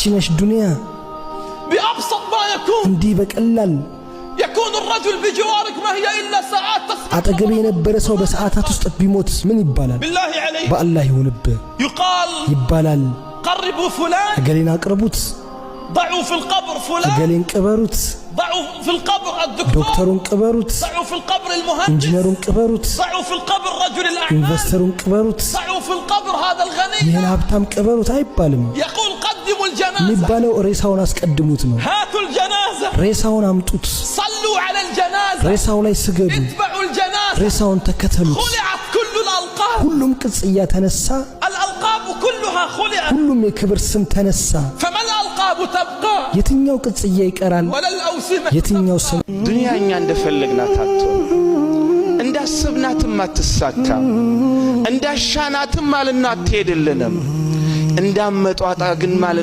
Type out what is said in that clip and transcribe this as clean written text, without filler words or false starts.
ይችነሽ ዱንያ بأبسط ما يكون እንዲህ በቀላል يكون الرجل بجوارك ما هي إلا ساعات تسقط አጠገቤ የነበረ ሰው በሰዓታት ውስጥ ቢሞት ምን ይባላል? بالله عليك በአላህ ይሁንብህ يقال ይባላል። قربوا فلان እገሌን አቅርቡት፣ ضعوا في القبر فلان እገሌን ቅበሩት፣ ضعوا في القبر الدكتور ዶክተሩን ቅበሩት፣ ضعوا في القبر المهندس ኢንጂነሩን ቅበሩት፣ ضعوا في القبر رجل الأعمال ኢንቨስተሩን ቅበሩት፣ ضعوا في القبر هذا الغني ይህን ሀብታም ቅበሩት አይባልም። يقول قدموا الجنازة የሚባለው ሬሳውን አስቀድሙት ነው። هاتوا الجنازة ሬሳውን አምጡት፣ صلوا على الجنازة ሬሳው ላይ ስገዱ፣ اتبعوا الجنازة ሬሳውን ተከተሉት። خلعت كل الألقاب ሁሉም ቅጽያ ተነሳ፣ الألقاب كلها خلعت ሁሉም የክብር ስም ተነሳ። فما الألقاب تبقى የትኛው ቅጽያ ይቀራል? ولا الأوسمة የትኛው ስም? ዱንያ እኛ እንደፈለግናት አትሆን፣ እንዳሰብናትም አትሳካም፣ እንዳሻናትም ማለት አትሄድልንም፣ እንዳመጧጣ ግን ማለት